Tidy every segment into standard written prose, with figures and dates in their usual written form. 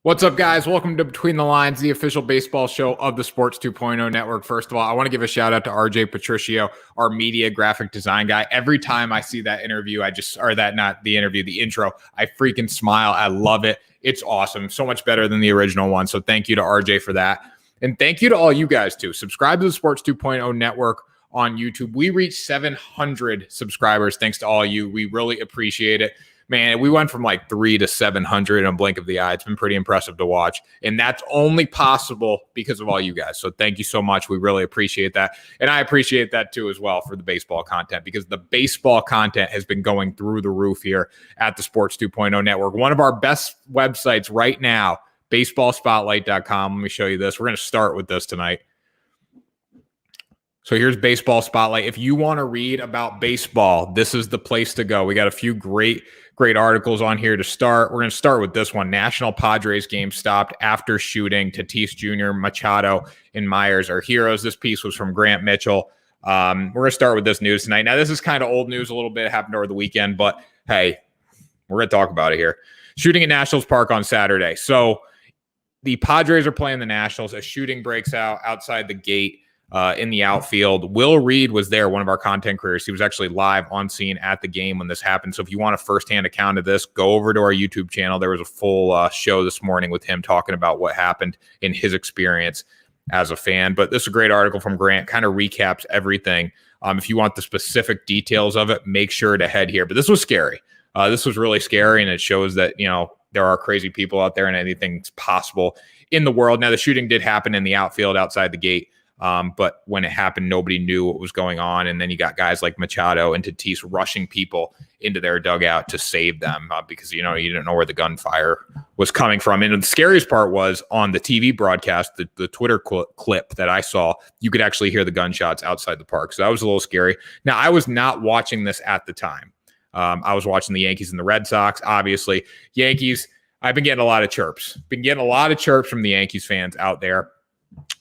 What's up, guys? Welcome to Between the Lines, the official baseball show of the Sports 2.0 network. First of all, I want to give a shout out to RJ Patricio, our media graphic design guy. Every time I see that interview, the intro, I freaking smile. I love it. It's awesome. So much better than the original one. So thank you to RJ for that. And thank you to all you guys too. Subscribe to the Sports 2.0 network on YouTube. We reached 700 subscribers thanks to all you. We really appreciate it. Man, we went from like 3 to 700 in a blink of the eye. It's been pretty impressive to watch. And that's only possible because of all you guys. So thank you so much. We really appreciate that. And I appreciate that too as well for the baseball content, because the baseball content has been going through the roof here at the Sports 2.0 network. One of our best websites right now, baseballspotlight.com. Let me show you this. We're going to start with this tonight. So here's Baseball Spotlight. If you want to read about baseball, this is the place to go. We got a few great articles on here to start. We're going to start with this one. National Padres game stopped after shooting. Tatis Jr., Machado, and Myers are heroes. This piece was from Grant Mitchell. We're going to start with this news tonight. Now, this is kind of old news a little bit. It happened over the weekend, but hey, we're going to talk about it here. Shooting at Nationals Park on Saturday. So the Padres are playing the Nationals. A shooting breaks out outside the gate. In the outfield. Will Reed was there, one of our content creators. He was actually live on scene at the game when this happened. So if you want a firsthand account of this, go over to our YouTube channel. There was a full show this morning with him talking about what happened in his experience as a fan. But this is a great article from Grant, kind of recaps everything. If you want the specific details of it, make sure to head here. But this was scary. This was really scary, and it shows that, there are crazy people out there and anything's possible in the world. Now, the shooting did happen in the outfield outside the gate. But when it happened, nobody knew what was going on. And then you got guys like Machado and Tatis rushing people into their dugout to save them because, you didn't know where the gunfire was coming from. And the scariest part was on the TV broadcast, the Twitter clip that I saw, you could actually hear the gunshots outside the park. So that was a little scary. Now, I was not watching this at the time. I was watching the Yankees and the Red Sox. Obviously, Yankees, I've been getting a lot of chirps. From the Yankees fans out there.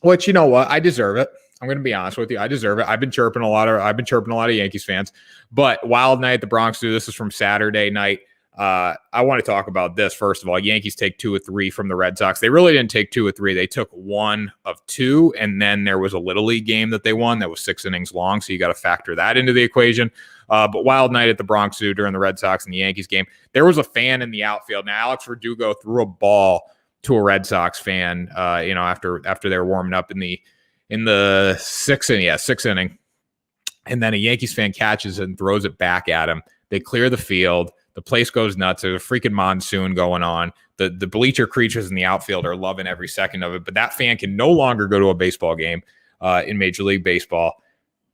Which, you know what? I deserve it. I'm going to be honest with you. I deserve it. I've been chirping a lot of Yankees fans. But wild night at the Bronx Zoo. This is from Saturday night. I want to talk about this. First of all, Yankees take 2 of 3 from the Red Sox. They really didn't take 2 of 3. They took 1 of 2, and then there was a Little League game that they won that was 6 innings long, so you got to factor that into the equation. But wild night at the Bronx Zoo during the Red Sox and the Yankees game. There was a fan in the outfield. Now, Alex Verdugo threw a ball to a Red Sox fan, after they were warming up in the sixth inning. And then a Yankees fan catches it and throws it back at him. They clear the field. The place goes nuts. There's a freaking monsoon going on. The bleacher creatures in the outfield are loving every second of it. But that fan can no longer go to a baseball game in Major League Baseball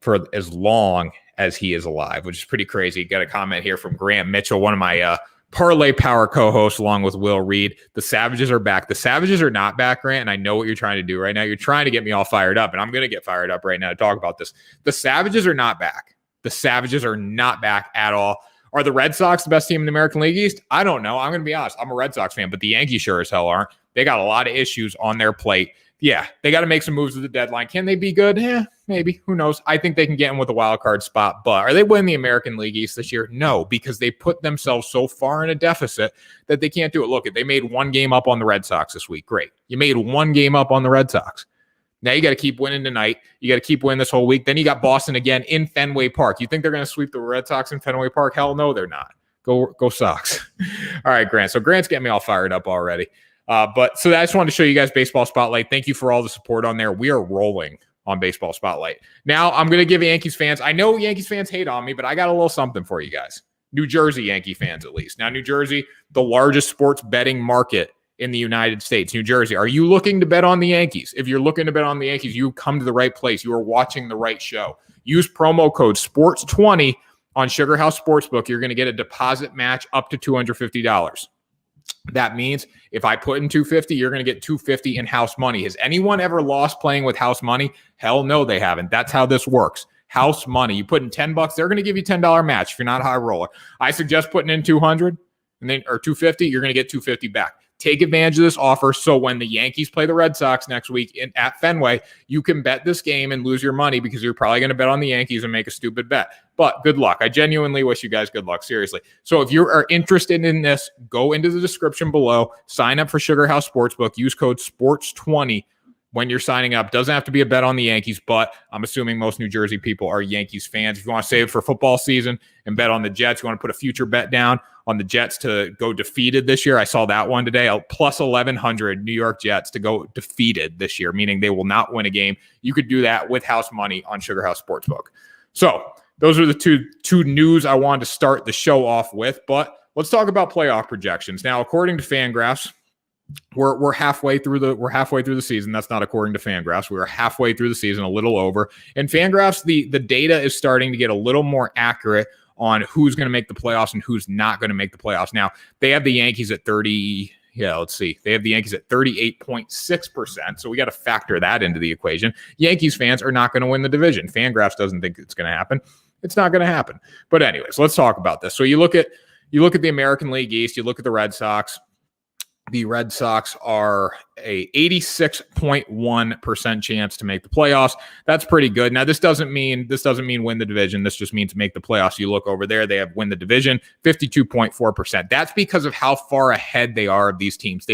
for as long as he is alive, which is pretty crazy. Got a comment here from Grant Mitchell, one of my Parlay Power co-host, along with Will Reed. The Savages are back. The Savages are not back, Grant, and I know what you're trying to do right now. You're trying to get me all fired up, and I'm going to get fired up right now to talk about this. The Savages are not back. The Savages are not back at all. Are the Red Sox the best team in the American League East? I don't know. I'm going to be honest. I'm a Red Sox fan, but the Yankees sure as hell aren't. They got a lot of issues on their plate. Yeah, they got to make some moves at the deadline. Can they be good? Maybe. Who knows? I think they can get in with a wild card spot. But are they winning the American League East this year? No, because they put themselves so far in a deficit that they can't do it. Look, they made 1 game up on the Red Sox this week. Great. You made 1 game up on the Red Sox. Now you got to keep winning tonight. You got to keep winning this whole week. Then you got Boston again in Fenway Park. You think they're going to sweep the Red Sox in Fenway Park? Hell no, they're not. Go Sox. All right, Grant. So Grant's getting me all fired up already. But I just wanted to show you guys Baseball Spotlight. Thank you for all the support on there. We are rolling on Baseball Spotlight. Now, I'm going to give Yankees fans, I know Yankees fans hate on me, but I got a little something for you guys. New Jersey Yankee fans, at least. Now, New Jersey, the largest sports betting market in the United States. New Jersey, are you looking to bet on the Yankees? If you're looking to bet on the Yankees, you come to the right place. You are watching the right show. Use promo code SPORTS20 on Sugar House Sportsbook. You're going to get a deposit match up to $250. That means if I put in $250, you're going to get $250 in house money. Has anyone ever lost playing with house money? Hell no, they haven't. That's how this works. House money. You put in $10, they're going to give you $10 match if you're not a high roller. I suggest putting in $200 or $250. You're going to get $250 back. Take advantage of this offer so when the Yankees play the Red Sox next week at Fenway, you can bet this game and lose your money because you're probably going to bet on the Yankees and make a stupid bet. But good luck. I genuinely wish you guys good luck, seriously. So if you are interested in this, go into the description below, sign up for Sugar House Sportsbook, use code SPORTS20 when you're signing up. Doesn't have to be a bet on the Yankees, but I'm assuming most New Jersey people are Yankees fans. If you want to save it for football season and bet on the Jets, you want to put a future bet down on the Jets to go defeated this year. I saw that one today, plus 1,100 New York Jets to go defeated this year, meaning they will not win a game. You could do that with house money on Sugar House Sportsbook. So those are the two news I wanted to start the show off with, but let's talk about playoff projections. Now, according to Fangraphs, we're halfway through the season. That's not according to Fangraphs. We are halfway through the season, a little over. And Fangraphs, the data is starting to get a little more accurate on who's going to make the playoffs and who's not going to make the playoffs. Now, they have the Yankees at 30. Yeah, let's see. They have the Yankees at 38.6%. So we got to factor that into the equation. Yankees fans are not going to win the division. Fangraphs doesn't think it's going to happen. It's not going to happen. But anyways, let's talk about this. So you look at the American League East, you look at the Red Sox. The Red Sox are a 86.1% chance to make the playoffs. That's pretty good. Now, this doesn't mean win the division. This just means make the playoffs. You look over there, they have win the division, 52.4%. That's because of how far ahead they are of these teams.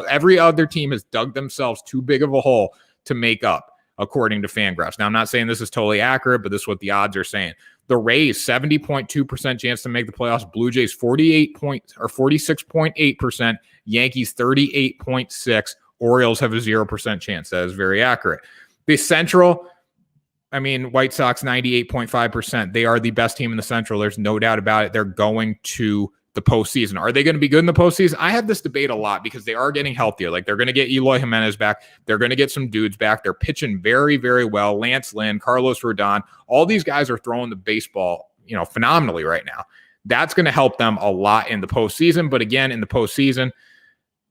Every other team has dug themselves too big of a hole to make up, according to Fangraphs. Now, I'm not saying this is totally accurate, but this is what the odds are saying. The Rays, 70.2% chance to make the playoffs. Blue Jays, 46.8%. Yankees, 38.6%. Orioles have a 0% chance. That is very accurate. The Central, White Sox, 98.5%. They are the best team in the Central. There's no doubt about it. They're going to the postseason. Are they going to be good in the postseason? I have this debate a lot because they are getting healthier. Like, they're going to get Eloy Jimenez back. They're going to get some dudes back. They're pitching very, very well. Lance Lynn, Carlos Rodon, all these guys are throwing the baseball, phenomenally right now. That's going to help them a lot in the postseason. But again, in the postseason,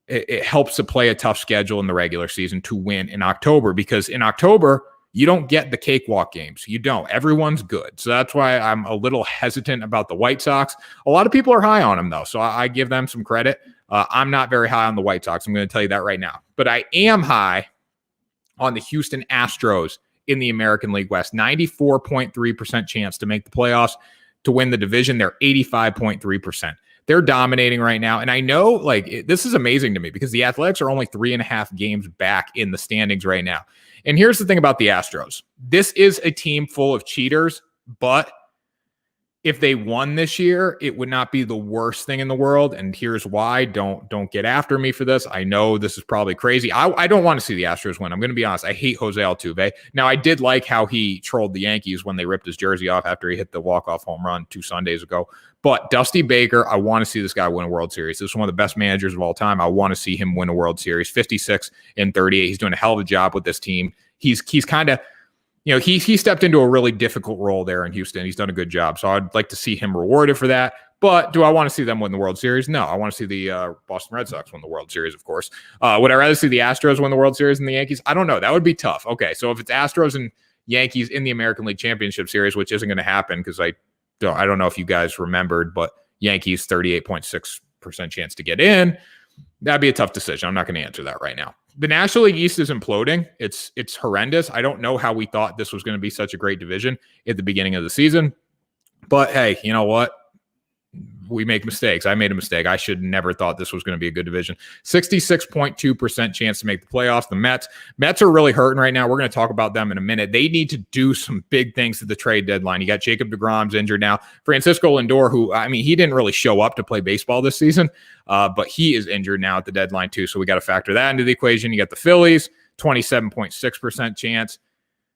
it helps to play a tough schedule in the regular season to win in October, because in October, you don't get the cakewalk games. You don't. Everyone's good. So that's why I'm a little hesitant about the White Sox. A lot of people are high on them, though, so I give them some credit. I'm not very high on the White Sox. I'm going to tell you that right now. But I am high on the Houston Astros in the American League West. 94.3% chance to make the playoffs, to win the division. They're 85.3%. They're dominating right now. And I know, this is amazing to me because the Athletics are only 3.5 games back in the standings right now. And here's the thing about the Astros. This is a team full of cheaters, but if they won this year, it would not be the worst thing in the world. And here's why. Don't get after me for this. I know this is probably crazy. I don't want to see the Astros win. I'm going to be honest. I hate Jose Altuve. Now, I did like how he trolled the Yankees when they ripped his jersey off after he hit the walk-off home run 2 Sundays ago. But Dusty Baker, I want to see this guy win a World Series. This is one of the best managers of all time. I want to see him win a World Series. 56 and 38. He's doing a hell of a job with this team. He's kind of, he stepped into a really difficult role there in Houston. He's done a good job. So I'd like to see him rewarded for that. But do I want to see them win the World Series? No. I want to see the Boston Red Sox win the World Series, of course. Would I rather see the Astros win the World Series than the Yankees? I don't know. That would be tough. Okay, so if it's Astros and Yankees in the American League Championship Series, which isn't going to happen because I don't know if you guys remembered, but Yankees 38.6% chance to get in. That'd be a tough decision. I'm not going to answer that right now. The National League East is imploding. It's horrendous. I don't know how we thought this was going to be such a great division at the beginning of the season. But hey, you know what? We make mistakes. I made a mistake. I should never thought this was going to be a good division. 66.2% chance to make the playoffs. The Mets are really hurting right now. We're going to talk about them in a minute. They need to do some big things at the trade deadline. You got Jacob deGrom's injured now. Francisco Lindor, who, he didn't really show up to play baseball this season, but he is injured now at the deadline too. So we got to factor that into the equation. You got the Phillies, 27.6% chance.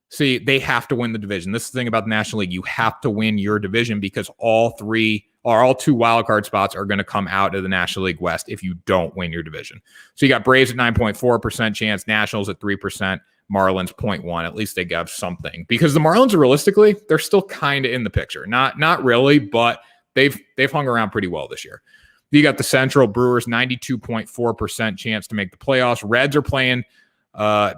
See, they have to win the division. This is the thing about the National League. You have to win your division because all 2 wildcard spots are going to come out of the National League West if you don't win your division. So you got Braves at 9.4% chance, Nationals at 3%, Marlins 0.1%. At least they got something because the Marlins, realistically, they're still kind of in the picture. Not really, but they've hung around pretty well this year. You got the Central, Brewers 92.4% chance to make the playoffs. Reds are playing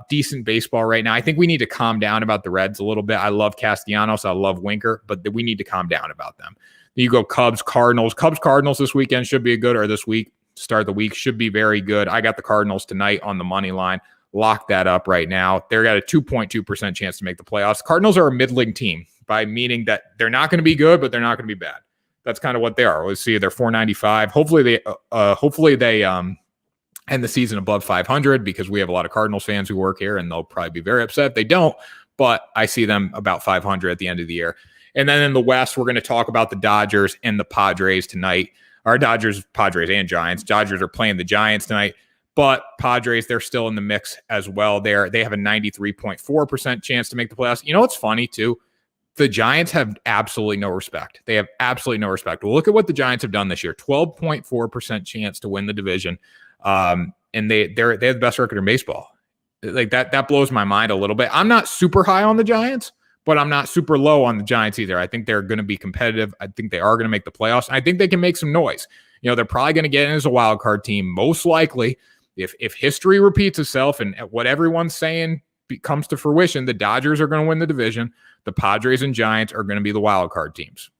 decent baseball right now. I think we need to calm down about the Reds a little bit. I love Castellanos. I love Winker, but we need to calm down about them. You go Cubs, Cardinals. Cardinals this weekend should be a good, or this week. start of the week. Should be very good. I got the Cardinals tonight on the money line. Lock that up right now. They're got a 2.2% chance to make the playoffs. Cardinals are a middling team, by meaning that they're not going to be good, but they're not going to be bad. That's kind of what they are. Let's see, they're 495. Hopefully they end the season above 500, because we have a lot of Cardinals fans who work here, and they'll probably be very upset if they don't. But I see them about 500 at the end of the year. And then in the West, we're going to talk about the Dodgers and the Padres tonight. Our Dodgers, Padres, and Giants. Dodgers are playing the Giants tonight, but Padres, they're still in the mix as well. They have a 93.4% chance to make the playoffs. You know what's funny, too? The Giants have absolutely no respect. They have absolutely no respect. Well, look at what the Giants have done this year. 12.4% chance to win the division. And they have the best record in baseball. Like that blows my mind a little bit. I'm not super high on the Giants, but I'm not super low on the Giants either. I think they're going to be competitive. I think they are going to make the playoffs. I think they can make some noise. You know, they're probably going to get in as a wild card team, most likely. If history repeats itself and what everyone's saying comes to fruition, the Dodgers are going to win the division. The Padres and Giants are going to be the wild card teams.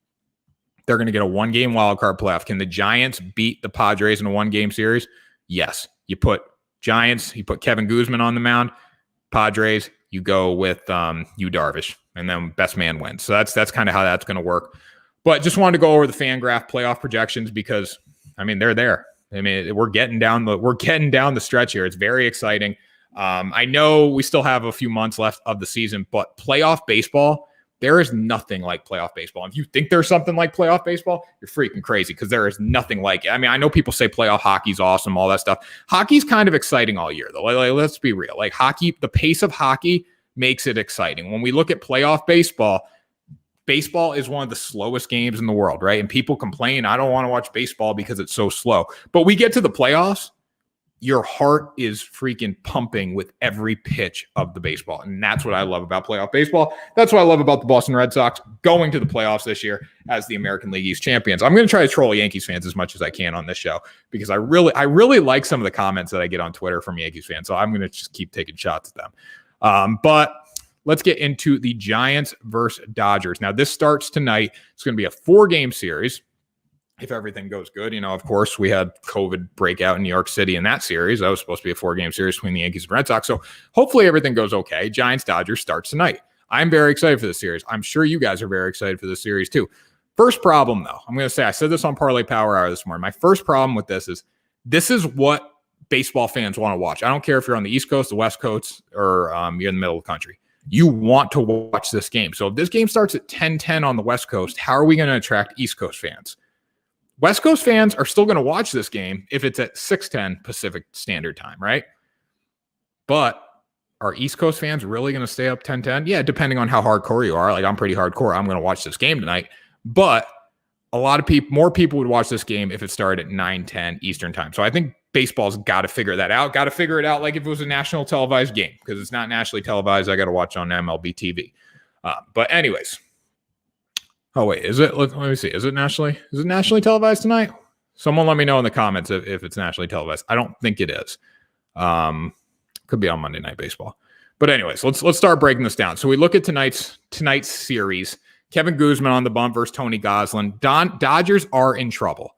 They're going to get a one-game wild card playoff. Can the Giants beat the Padres in a one-game series? Yes. You put Giants, you put Kevin Guzman on the mound. Padres, you go with Yu Darvish, and then best man wins. So that's kind of how that's going to work. But just wanted to go over the FanGraph playoff projections because, I mean, they're there. I mean, we're getting down the stretch here. It's very exciting. I know we still have a few months left of the season, but playoff baseball, there is nothing like playoff baseball. If you think there's something like playoff baseball, you're freaking crazy, because there is nothing like it. I mean, I know people say playoff hockey's awesome, all that stuff. Hockey's kind of exciting all year, though. Like, let's be real. Like hockey, the pace of hockey makes it exciting. When we look at playoff baseball, baseball is one of the slowest games in the world, right? And people complain, I don't want to watch baseball because it's so slow. But we get to the playoffs, your heart is freaking pumping with every pitch of the baseball. And that's what I love about playoff baseball. That's what I love about the Boston Red Sox going to the playoffs this year as the American League East champions. I'm going to try to troll Yankees fans as much as I can on this show, because I really like some of the comments that I get on Twitter from Yankees fans. So I'm going to just keep taking shots at them. But let's get into the Giants versus Dodgers. Now, this starts tonight. It's going to be a 4-game series, if everything goes good. You know, of course, we had COVID breakout in New York City in that series. That was supposed to be a 4-game series between the Yankees and Red Sox. So hopefully everything goes okay. Giants-Dodgers starts tonight. I'm very excited for this series. I'm sure you guys are very excited for this series too. First problem, though, I'm going to say, I said this on Parlay Power Hour this morning. My first problem with this is what baseball fans want to watch. I don't care if you're on the East Coast, the West Coast, or you're in the middle of the country. You want to watch this game. So if this game starts at 10:10 on the West Coast, how are we going to attract East Coast fans? West Coast fans are still going to watch this game if it's at 6:10 Pacific Standard Time, right? But are East Coast fans really going to stay up 10:10? Yeah, depending on how hardcore you are. Like, I'm pretty hardcore. I'm going to watch this game tonight. But a lot of people, more people would watch this game if it started at 9:10 Eastern Time. So I think baseball's got to figure that out. Got to figure it out like if it was a national televised game, because it's not nationally televised. I got to watch on MLB TV. But anyways. Oh, wait, is it? Let me see. Is it nationally televised tonight? Someone let me know in the comments if it's nationally televised. I don't think it is. Could be on Monday Night Baseball. But anyways, let's start breaking this down. So we look at tonight's series. Kevin Guzman on the bump versus Tony Gonsolin. Dodgers are in trouble.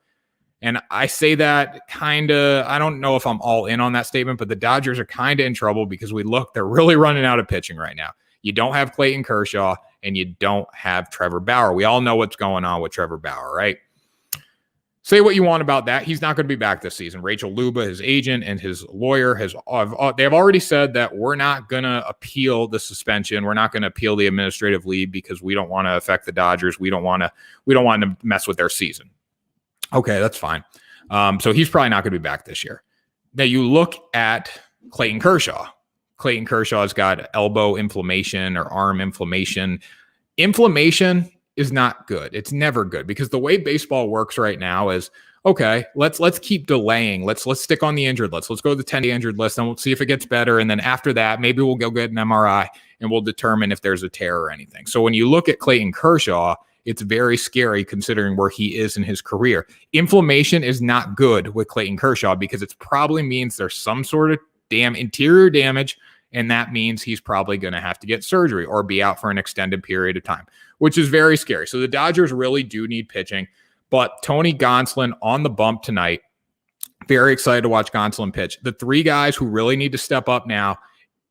And I say that kind of, I don't know if I'm all in on that statement, but the Dodgers are kind of in trouble because they're really running out of pitching right now. You don't have Clayton Kershaw, and you don't have Trevor Bauer. We all know what's going on with Trevor Bauer, right? Say what you want about that. He's not going to be back this season. Rachel Luba, his agent, and his lawyer they have already said that we're not going to appeal the suspension. We're not going to appeal the administrative leave because we don't want to affect the Dodgers. We don't want to mess with their season. Okay, that's fine. So he's probably not going to be back this year. Now you look at Clayton Kershaw. Clayton Kershaw's got elbow inflammation or arm inflammation. Inflammation is not good. It's never good, because the way baseball works right now is, okay, let's keep delaying. Let's stick on the injured list. Let's go to the 10-day injured list, and we'll see if it gets better. And then after that, maybe we'll go get an MRI and we'll determine if there's a tear or anything. So when you look at Clayton Kershaw, it's very scary considering where he is in his career. Inflammation is not good with Clayton Kershaw because it probably means there's some sort of interior damage, and that means he's probably going to have to get surgery or be out for an extended period of time, which is very scary. So the Dodgers really do need pitching, but Tony Gonsolin on the bump tonight. Very excited to watch Gonsolin pitch. The three guys who really need to step up now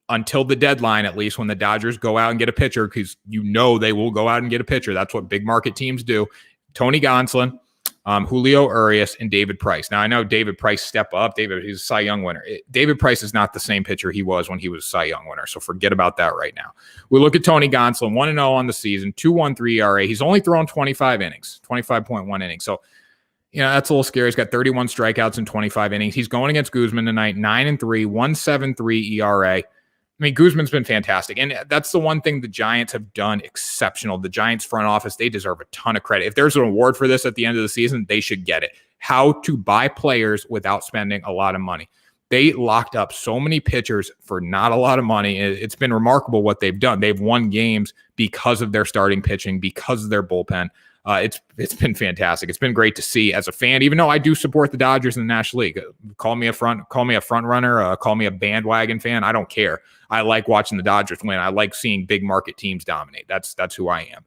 until the deadline, at least when the Dodgers go out and get a pitcher, because they will go out and get a pitcher. That's what big market teams do. Tony Gonsolin, Julio Urias, and David Price. Now, I know David Price step up. He's a Cy Young winner. David Price is not the same pitcher he was when he was a Cy Young winner, so forget about that right now. We look at Tony Gonsolin, 1-0 on the season, 2.13 ERA. He's only thrown 25 innings, 25.1 innings. So, that's a little scary. He's got 31 strikeouts in 25 innings. He's going against Guzman tonight, 9-3, 1.73 ERA. I mean, Guzman's been fantastic. And that's the one thing the Giants have done exceptional. The Giants front office, they deserve a ton of credit. If there's an award for this at the end of the season, they should get it. How to buy players without spending a lot of money. They locked up so many pitchers for not a lot of money. It's been remarkable what they've done. They've won games because of their starting pitching, because of their bullpen. It's been fantastic. It's been great to see as a fan, even though I do support the Dodgers in the National League. Call me a front runner, call me a bandwagon fan. I don't care. I like watching the Dodgers win. I like seeing big market teams dominate. That's who I am.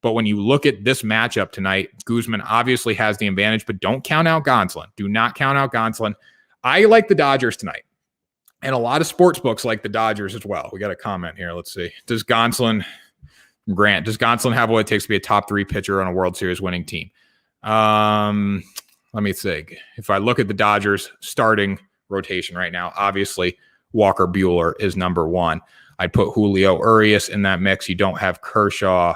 But when you look at this matchup tonight, Guzman obviously has the advantage, but don't count out Gonsolin. Do not count out Gonsolin. I like the Dodgers tonight. And a lot of sports books like the Dodgers as well. We got a comment here. Let's see. Does Gonsolin have what it takes to be a top 3 pitcher on a World Series winning team? Let me think. If I look at the Dodgers starting rotation right now, obviously Walker Buehler is number 1. I'd put Julio Urias in that mix. You don't have Kershaw.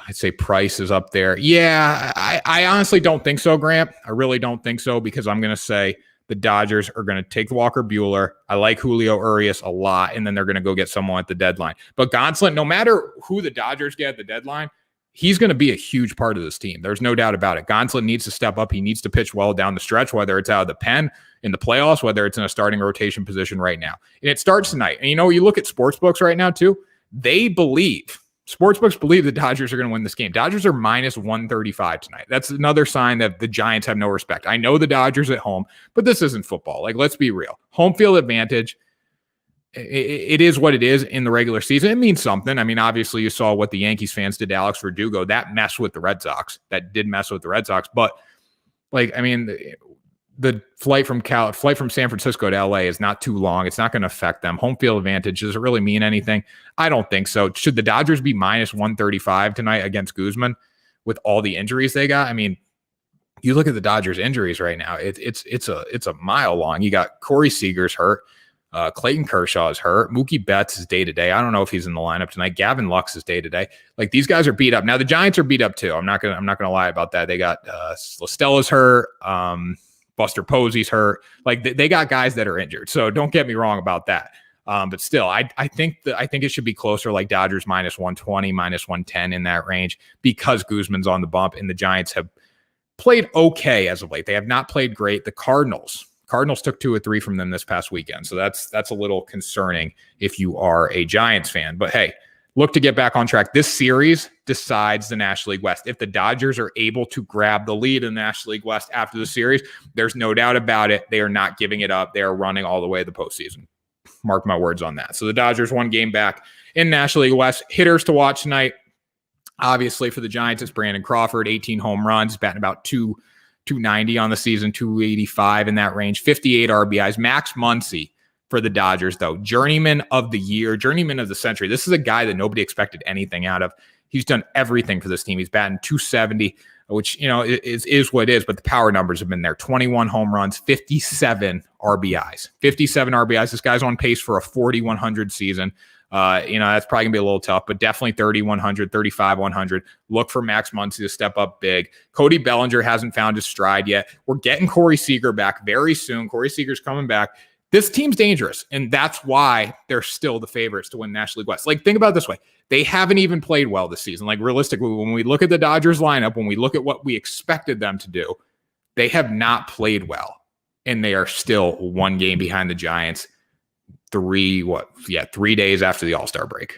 I'd say Price is up there. Yeah, I honestly don't think so, Grant. I really don't think so, because I'm going to say the Dodgers are going to take Walker Buehler. I like Julio Urias a lot, and then they're going to go get someone at the deadline. But Gonsolin, no matter who the Dodgers get at the deadline, he's going to be a huge part of this team. There's no doubt about it. Gonsolin needs to step up. He needs to pitch well down the stretch, whether it's out of the pen in the playoffs, whether it's in a starting rotation position right now. And it starts tonight. And you look at sports books right now too. Sportsbooks believe the Dodgers are going to win this game. Dodgers are minus 135 tonight. That's another sign that the Giants have no respect. I know the Dodgers at home, but this isn't football. Like, let's be real. Home field advantage, it is what it is in the regular season. It means something. I mean, obviously you saw what the Yankees fans did to Alex Verdugo. That messed with the Red Sox. That did mess with the Red Sox. But, the flight from San Francisco to LA is not too long. It's not going to affect them. Home field advantage, does it really mean anything? I don't think so. Should the Dodgers be minus 135 tonight against Guzman with all the injuries they got? I mean, you look at the Dodgers injuries right now, it's a mile long. You got Corey Seager's hurt. Clayton Kershaw is hurt. Mookie Betts is day-to-day. I don't know if he's in the lineup tonight. Gavin Lux is day-to-day. Like, these guys are beat up. Now the Giants are beat up too. I'm not gonna lie about that. They got Lestella's hurt. Buster Posey's hurt. Like, they got guys that are injured. So don't get me wrong about that. But still, I think it should be closer, like Dodgers minus 120, minus 110 in that range, because Guzman's on the bump and the Giants have played okay as of late. They have not played great. The Cardinals took 2 or 3 from them this past weekend. So that's a little concerning if you are a Giants fan. But hey, look to get back on track. This series decides the National League West. If the Dodgers are able to grab the lead in the National League West after the series, there's no doubt about it. They are not giving it up. They are running all the way to the postseason. Mark my words on that. So the Dodgers 1 game back in National League West. Hitters to watch tonight. Obviously for the Giants, it's Brandon Crawford, 18 home runs, batting about 290 on the season, 285 in that range, 58 RBIs. Max Muncy for the Dodgers, though, journeyman of the year, journeyman of the century. This is a guy that nobody expected anything out of. He's done everything for this team. He's batting 270, which, is what it is, but the power numbers have been there. 21 home runs, 57 RBIs. 57 RBIs. This guy's on pace for a 4,100 season. That's probably gonna be a little tough, but definitely 3,100, 3,500. Look for Max Muncy to step up big. Cody Bellinger hasn't found his stride yet. We're getting Corey Seager back very soon. Corey Seager's coming back. This team's dangerous, and that's why they're still the favorites to win National League West. Like, think about it this way. They haven't even played well this season. Like, realistically, when we look at the Dodgers lineup, when we look at what we expected them to do, they have not played well, and they are still 1 game behind the Giants 3 days after the All-Star break.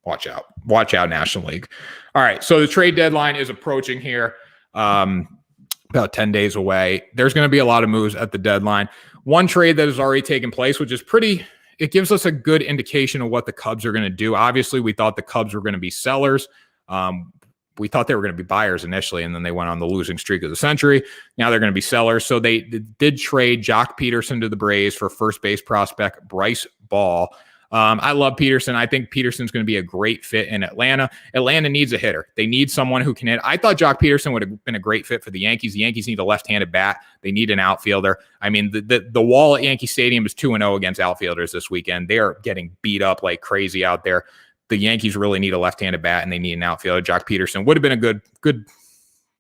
Watch out, National League. All right, so the trade deadline is approaching here. About 10 days away. There's going to be a lot of moves at the deadline. One trade that has already taken place, which is it gives us a good indication of what the Cubs are going to do. Obviously, we thought the Cubs were going to be sellers. we thought they were going to be buyers initially, and then they went on the losing streak of the century. Now they're going to be sellers. So they did trade Jock Peterson to the Braves for first base prospect Bryce Ball. I love Peterson. I think Peterson's going to be a great fit in Atlanta. Atlanta needs a hitter. They need someone who can hit. I thought Jock Peterson would have been a great fit for the Yankees. The Yankees need a left-handed bat. They need an outfielder. I mean, the wall at Yankee Stadium is 2-0 against outfielders this weekend. They are getting beat up like crazy out there. The Yankees really need a left-handed bat, and they need an outfielder. Jock Peterson would have been a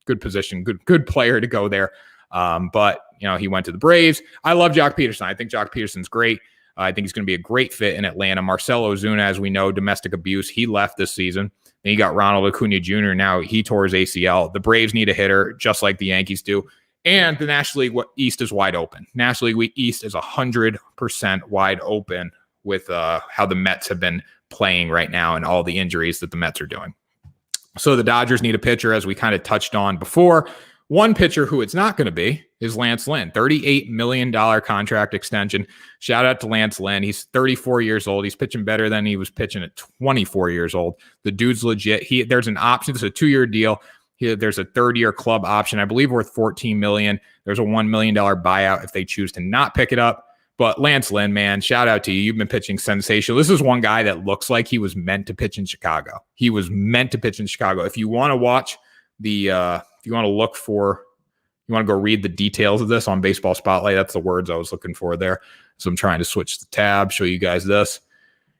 good position, good player to go there. But he went to the Braves. I love Jock Peterson. I think Jock Peterson's great. I think he's going to be a great fit in Atlanta. Marcell Ozuna, as we know, domestic abuse. He left this season. Then you got Ronald Acuna Jr. Now he tore his ACL. The Braves need a hitter, just like the Yankees do. And the National League East is wide open. National League East is 100% wide open with how the Mets have been playing right now and all the injuries that the Mets are doing. So the Dodgers need a pitcher, as we kind of touched on before. One pitcher who it's not going to be is Lance Lynn. $38 million contract extension. Shout out to Lance Lynn. He's 34 years old. He's pitching better than he was pitching at 24 years old. The dude's legit. There's an option. It's a 2-year deal. There's a third-year club option, I believe worth $14 million. There's a $1 million buyout if they choose to not pick it up. But Lance Lynn, man, shout out to you. You've been pitching sensational. This is one guy that looks like he was meant to pitch in Chicago. He was meant to pitch in Chicago. If you want to watch if you want to go read the details of this on Baseball Spotlight, that's the words I was looking for there. So I'm trying to switch the tab, show you guys this.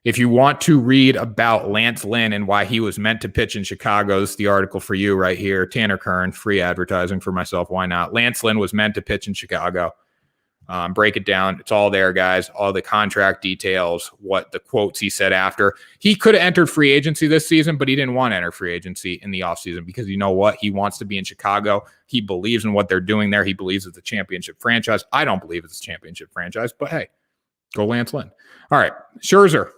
If you want to read about Lance Lynn and why he was meant to pitch in Chicago, this is the article for you right here. Tanner Kern, free advertising for myself. Why not? Lance Lynn was meant to pitch in Chicago. Break it down. It's all there, guys. All the contract details, what the quotes he said after. He could have entered free agency this season, but he didn't want to enter free agency in the offseason because you know what? He wants to be in Chicago. He believes in what they're doing there. He believes it's a championship franchise. I don't believe it's a championship franchise, but hey, go Lance Lynn. All right, Scherzer.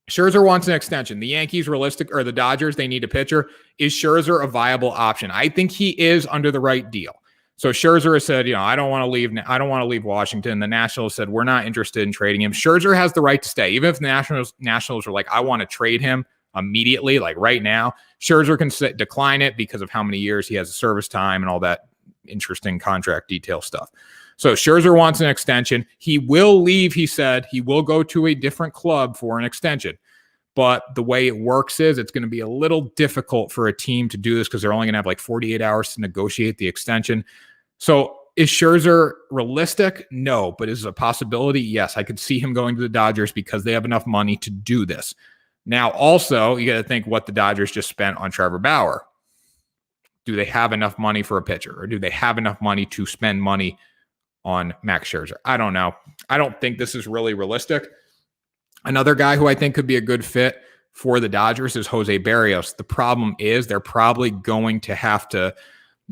Scherzer wants an extension. The Yankees, or the Dodgers, they need a pitcher. Is Scherzer a viable option? I think he is under the right deal. So Scherzer has said, I don't want to leave. I don't want to leave Washington. The Nationals said, we're not interested in trading him. Scherzer has the right to stay. Even if the Nationals are like, I want to trade him immediately, like right now, Scherzer can decline it because of how many years he has a service time and all that interesting contract detail stuff. So Scherzer wants an extension. He will leave, he said. He will go to a different club for an extension. But the way it works is it's going to be a little difficult for a team to do this because they're only going to have like 48 hours to negotiate the extension. So is Scherzer realistic? No, but is it a possibility? Yes, I could see him going to the Dodgers because they have enough money to do this. Now, also, you got to think what the Dodgers just spent on Trevor Bauer. Do they have enough money for a pitcher, or do they have enough money to spend money on Max Scherzer? I don't know. I don't think this is really realistic. Another guy who I think could be a good fit for the Dodgers is Jose Barrios. The problem is they're probably going to have to,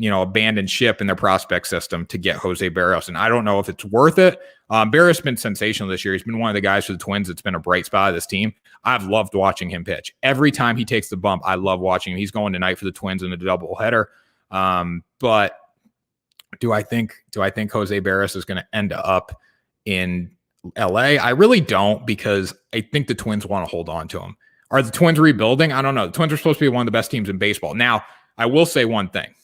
abandon ship in their prospect system to get Jose Barrios. And I don't know if it's worth it. Barrios has been sensational this year. He's been one of the guys for the Twins that's been a bright spot of this team. I've loved watching him pitch. Every time he takes the bump, I love watching him. He's going tonight for the Twins in a doubleheader. But do I think Jose Barrios is going to end up in LA? I really don't, because I think the Twins want to hold on to him. Are the Twins rebuilding? I don't know. The Twins are supposed to be one of the best teams in baseball. Now, I will say one thing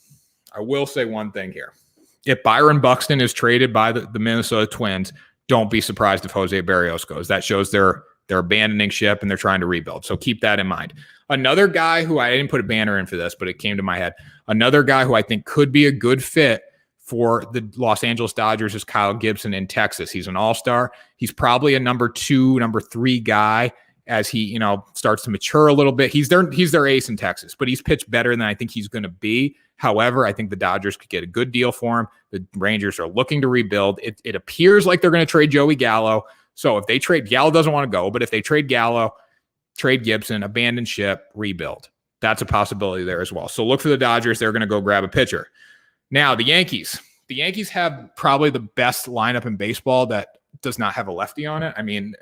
here. If Byron Buxton is traded by the Minnesota Twins, don't be surprised if Jose Barrios goes. That shows they're abandoning ship and they're trying to rebuild. So keep that in mind. Another guy who I didn't put a banner in for this, but it came to my head. Another guy who I think could be a good fit for the Los Angeles Dodgers is Kyle Gibson in Texas. He's an all-star. He's probably a number 2, number 3 guy as he, starts to mature a little bit. He's their ace in Texas, but he's pitched better than I think he's going to be. However, I think the Dodgers could get a good deal for him. The Rangers are looking to rebuild. It appears like they're going to trade Joey Gallo. So if they trade, Gallo doesn't want to go, but if they trade Gallo, trade Gibson, abandon ship, rebuild. That's a possibility there as well. So look for the Dodgers. They're going to go grab a pitcher. Now, the Yankees. The Yankees have probably the best lineup in baseball that does not have a lefty on it. I mean,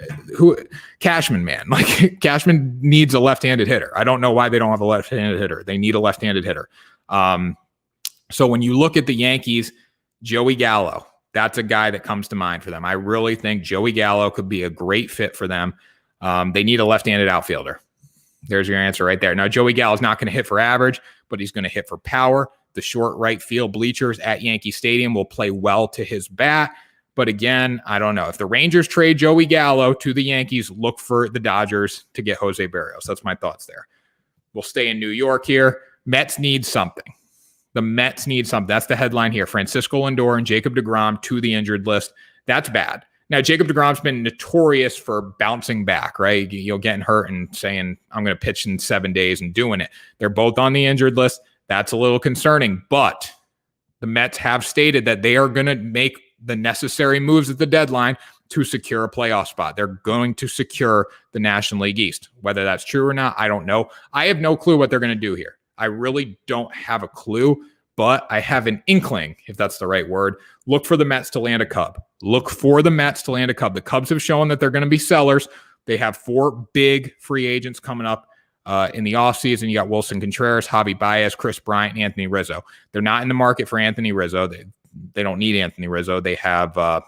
Cashman, man. Like, Cashman needs a left-handed hitter. I don't know why they don't have a left-handed hitter. They need a left-handed hitter. So when you look at the Yankees, Joey Gallo, that's a guy that comes to mind for them. I really think Joey Gallo could be a great fit for them. They need a left-handed outfielder. There's your answer right there. Now, Joey Gallo's not going to hit for average, but he's going to hit for power. The short right field bleachers at Yankee Stadium will play well to his bat. But again, I don't know. If the Rangers trade Joey Gallo to the Yankees, look for the Dodgers to get Jose Barrios. That's my thoughts there. We'll stay in New York here. Mets need something. The Mets need something. That's the headline here. Francisco Lindor and Jacob deGrom to the injured list. That's bad. Now, Jacob deGrom's been notorious for bouncing back, right? You'll getting hurt and saying, I'm going to pitch in 7 days and doing it. They're both on the injured list. That's a little concerning. But the Mets have stated that they are going to make the necessary moves at the deadline to secure a playoff spot. They're going to secure the National League East. Whether that's true or not, I don't know. I have no clue what they're going to do here. I really don't have a clue, but I have an inkling, if that's the right word. Look for the Mets to land a Cub. Look for the Mets to land a Cub. The Cubs have shown that they're going to be sellers. They have 4 big free agents coming up in the offseason. You got Wilson Contreras, Javi Baez, Chris Bryant, and Anthony Rizzo. They're not in the market for Anthony Rizzo. They don't need Anthony Rizzo. They have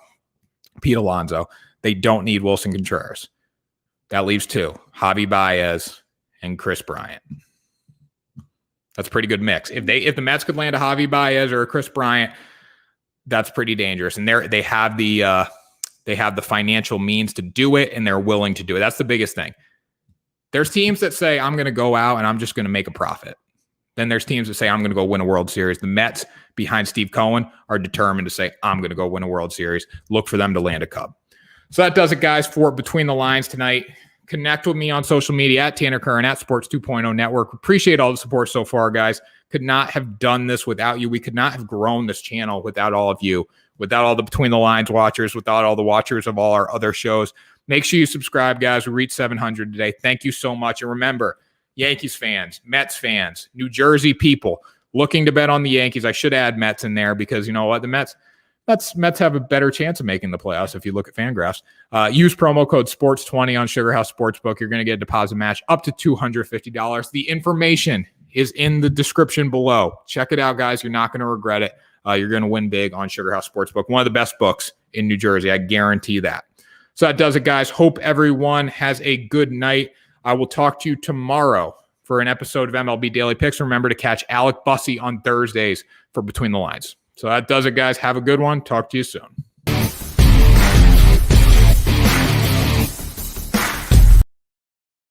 Pete Alonso. They don't need Wilson Contreras. That leaves 2, Javi Baez and Chris Bryant. That's a pretty good mix. If the Mets could land a Javi Baez or a Chris Bryant, that's pretty dangerous. And they have the financial means to do it, and they're willing to do it. That's the biggest thing. There's teams that say, I'm going to go out and I'm just going to make a profit. Then there's teams that say, I'm going to go win a World Series. The Mets behind Steve Cohen are determined to say, I'm going to go win a World Series. Look for them to land a Cub. So that does it, guys, for Between the Lines tonight. Connect with me on social media at Tanner Kern at Sports 2.0 Network. Appreciate all the support so far, guys. Could not have done this without you. We could not have grown this channel without all of you, without all the Between the Lines watchers, without all the watchers of all our other shows. Make sure you subscribe, guys. We reached 700 today. Thank you so much. And remember, Yankees fans, Mets fans, New Jersey people looking to bet on the Yankees. I should add Mets in there because you know what? The Mets have a better chance of making the playoffs if you look at FanGraphs. Use promo code SPORTS20 on Sugar House Sportsbook. You're going to get a deposit match up to $250. The information is in the description below. Check it out, guys. You're not going to regret it. You're going to win big on Sugar House Sportsbook. One of the best books in New Jersey. I guarantee that. So that does it, guys. Hope everyone has a good night. I will talk to you tomorrow for an episode of MLB Daily Picks. Remember to catch Alec Bussey on Thursdays for Between the Lines. So that does it, guys. Have a good one. Talk to you soon.